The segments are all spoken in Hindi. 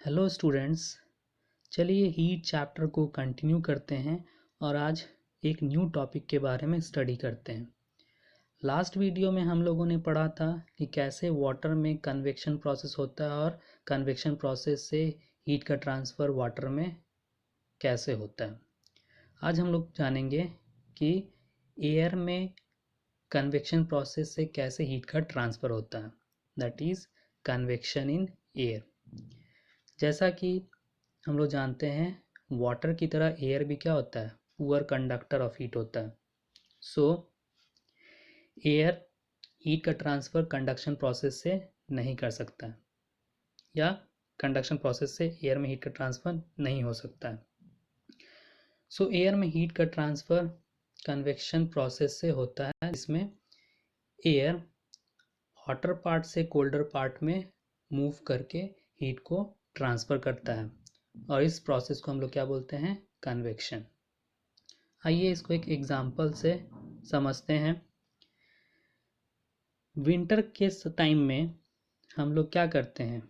Hello students. चलिए हीट चैप्टर को कंटिन्यू करते हैं और आज एक न्यू टॉपिक के बारे में स्टडी करते हैं। लास्ट वीडियो में हम लोगों ने पढ़ा था कि कैसे वाटर में कन्वेक्शन प्रोसेस होता है और कन्वेक्शन प्रोसेस से हीट का ट्रांसफ़र वाटर में कैसे होता है। आज हम लोग जानेंगे कि एयर में कन्वेक्शन प्रोसेस से कैसे हीट का ट्रांसफ़र होता है, that is convection in air. जैसा कि हम लोग जानते हैं वाटर की तरह एयर भी क्या होता है, पुअर कंडक्टर ऑफ हीट होता है। सो एयर हीट का ट्रांसफ़र कंडक्शन प्रोसेस से नहीं कर सकता है, या कंडक्शन प्रोसेस से एयर में हीट का ट्रांसफ़र नहीं हो सकता है। सो एयर में हीट का ट्रांसफ़र कन्वेक्शन प्रोसेस से होता है, जिसमें एयर हॉटर पार्ट से कोल्डर पार्ट में मूव करके हीट को ट्रांसफ़र करता है और इस प्रोसेस को हम लोग क्या बोलते हैं, कन्वेक्शन। आइए इसको एक एग्जांपल से समझते हैं। विंटर के टाइम में हम लोग क्या करते हैं,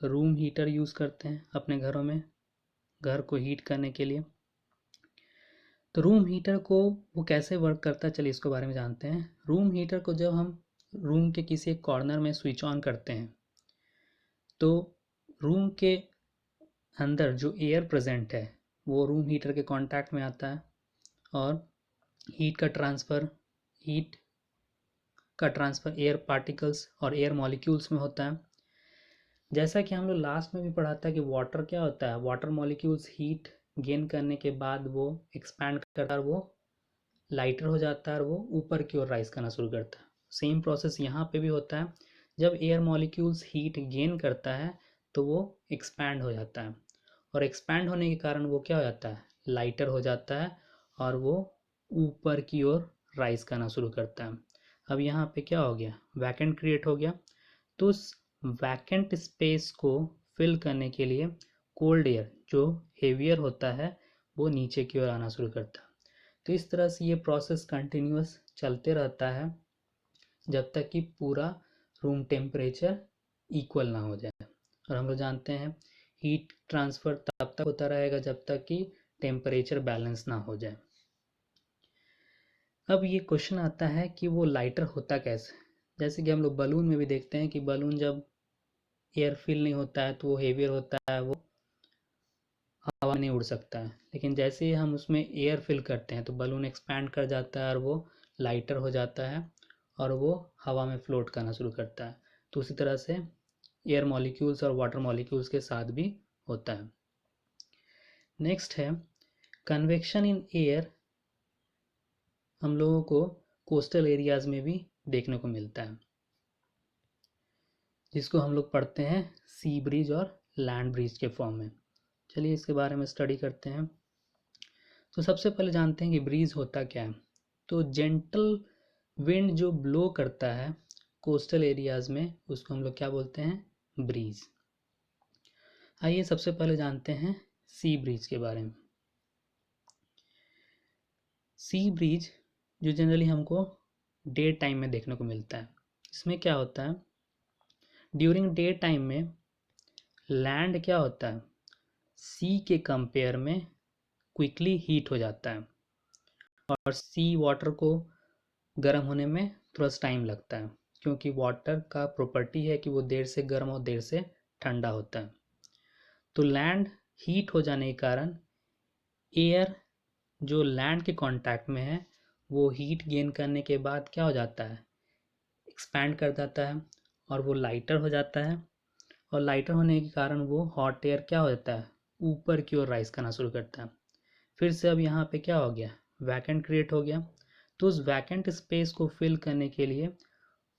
रूम हीटर यूज़ करते हैं अपने घरों में घर को हीट करने के लिए। तो रूम हीटर को वो कैसे वर्क करता है, चलिए इसके बारे में जानते हैं। रूम हीटर को जब हम रूम के किसी एक कॉर्नर में स्विच ऑन करते हैं तो रूम के अंदर जो एयर प्रेजेंट है वो रूम हीटर के कांटेक्ट में आता है और हीट का ट्रांसफ़र एयर पार्टिकल्स और एयर मॉलिक्यूल्स में होता है। जैसा कि हम लोग लास्ट में भी पढ़ा था कि वाटर क्या होता है, वाटर मॉलिक्यूल्स हीट गेन करने के बाद वो एक्सपैंड करता है और वो लाइटर हो जाता है और वो ऊपर की ओर राइज करना शुरू करता है। सेम प्रोसेस यहाँ पे भी होता है। जब एयर मॉलिक्यूल्स हीट गेन करता है तो वो एक्सपैंड हो जाता है और एक्सपैंड होने के कारण वो क्या हो जाता है, लाइटर हो जाता है और वो ऊपर की ओर राइज करना शुरू करता है। अब यहाँ पे क्या हो गया, वैकेंट क्रिएट हो गया। तो उस वैकेंट स्पेस को फिल करने के लिए कोल्ड एयर जो हेवियर होता है वो नीचे की ओर आना शुरू करता है। तो इस तरह से ये प्रोसेस कंटिन्यूस चलते रहता है जब तक कि पूरा रूम टेम्परेचर इक्वल ना हो जाए। और हम लोग जानते हैं हीट ट्रांसफ़र तब तक होता रहेगा जब तक कि टेम्परेचर बैलेंस ना हो जाए। अब ये क्वेश्चन आता है कि वो लाइटर होता कैसे। जैसे कि हम लोग बलून में भी देखते हैं कि बलून जब एयर फिल नहीं होता है तो वो हेवियर होता है, वो हवा में नहीं उड़ सकता है। लेकिन जैसे ही हम उसमें एयर फिल करते हैं तो बलून एक्सपैंड कर जाता है और वो लाइटर हो जाता है और वो हवा में फ्लोट करना शुरू करता है। तो उसी तरह से एयर मॉलिक्यूल्स और वाटर मॉलिक्यूल्स के साथ भी होता है। नेक्स्ट है कन्वेक्शन इन एयर। हम लोगों को कोस्टल एरियाज़ में भी देखने को मिलता है, जिसको हम लोग पढ़ते हैं सी ब्रिज और लैंड ब्रिज के फॉर्म में। चलिए इसके बारे में स्टडी करते हैं। तो सबसे पहले जानते हैं कि ब्रीज होता क्या है। तो जेंटल विंड जो ब्लो करता है कोस्टल एरियाज़ में उसको हम लोग क्या बोलते हैं, ब्रीज। आइए सबसे पहले जानते हैं सी ब्रीज के बारे में। सी ब्रीज जो जनरली हमको डे टाइम में देखने को मिलता है, इसमें क्या होता है, ड्यूरिंग डे टाइम में लैंड क्या होता है, सी के कंपेयर में क्विकली हीट हो जाता है और सी वाटर को गर्म होने में थोड़ा टाइम लगता है, क्योंकि वाटर का प्रॉपर्टी है कि वो देर से गर्म और देर से ठंडा होता है। तो लैंड हीट हो जाने के कारण एयर जो लैंड के कांटेक्ट में है वो हीट गेन करने के बाद क्या हो जाता है, एक्सपैंड कर जाता है और वो लाइटर हो जाता है और लाइटर होने के कारण वो हॉट एयर क्या हो जाता है, ऊपर की ओर राइज करना शुरू करता है। फिर से अब यहाँ पे क्या हो गया, वैकेंट क्रिएट हो गया। तो उस वैकेंट स्पेस को फिल करने के लिए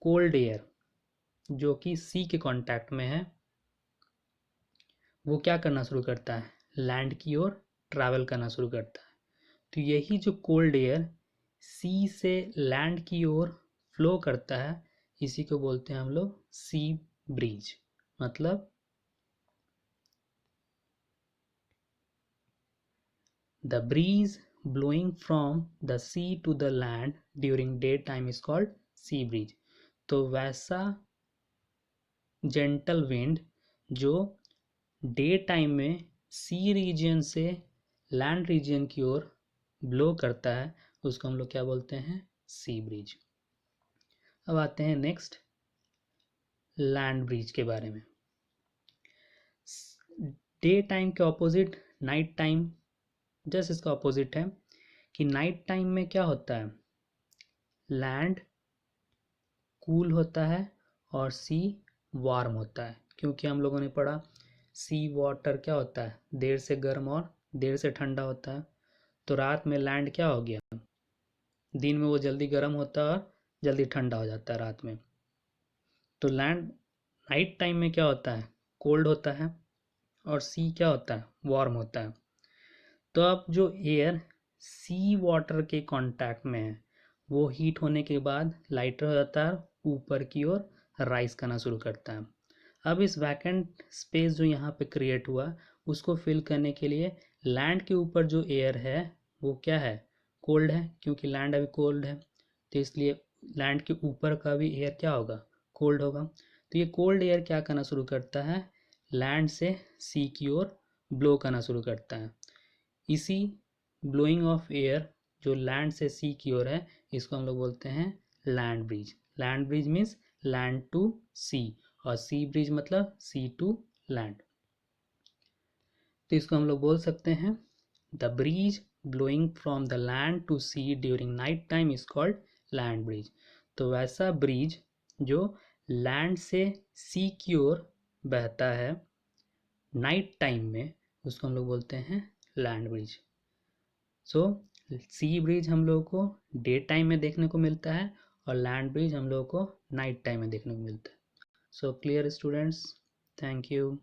कोल्ड एयर जो कि सी के कांटेक्ट में है वो क्या करना शुरू करता है, लैंड की ओर ट्रैवल करना शुरू करता है। तो यही जो कोल्ड एयर सी से लैंड की ओर फ्लो करता है, इसी को बोलते हैं हम लोग सी ब्रीज। मतलब the breeze blowing from the sea to the land during daytime is called sea breeze। तो वैसा जेंटल विंड जो डे टाइम में सी रीजन से लैंड रीजन की ओर ब्लो करता है, उसको हम लोग क्या बोलते हैं, सी ब्रीज। अब आते हैं नेक्स्ट लैंड ब्रीज के बारे में। डे टाइम के ऑपोजिट नाइट टाइम, जस्ट इसका ऑपोजिट है कि नाइट टाइम में क्या होता है, लैंड कूल होता है और सी वार्म होता है, क्योंकि हम लोगों ने पढ़ा सी वाटर क्या होता है, देर से गर्म और देर से ठंडा होता है। तो रात में लैंड क्या हो गया, दिन में वो जल्दी गर्म होता है और जल्दी ठंडा हो जाता है रात में। तो लैंड नाइट टाइम में क्या होता है, कोल्ड होता है और सी क्या होता है, वार्म होता है। तो अब जो एयर सी वाटर के कांटेक्ट में है वो हीट होने के बाद लाइटर हो जाता है, ऊपर की ओर राइज करना शुरू करता है। अब इस वैकेंट स्पेस जो यहाँ पे क्रिएट हुआ उसको फिल करने के लिए लैंड के ऊपर जो एयर है वो क्या है, कोल्ड है, क्योंकि लैंड अभी कोल्ड है, तो इसलिए लैंड के ऊपर का भी एयर क्या होगा, कोल्ड होगा। तो ये कोल्ड एयर क्या करना शुरू करता है, लैंड से सी की ओर ब्लो करना शुरू करता है। इसी ब्लोइंग ऑफ एयर जो लैंड से सी की ओर है, इसको हम लोग बोलते हैं land bridge. Land bridge means land to sea, और सी ब्रिज मतलब सी टू लैंड। तो इसको हम लोग बोल सकते हैं the breeze blowing from the land to sea during night time is called land breeze. तो वैसा ब्रिज जो लैंड से सी की ओर बहता है नाइट टाइम में, उसको हम लोग बोलते हैं लैंड ब्रिज। सो सी ब्रिज हम लोगों को डे टाइम में देखने को मिलता है और लैंड ब्रिज हम लोगों को नाइट टाइम में देखने को मिलता है। So clear students, thank you.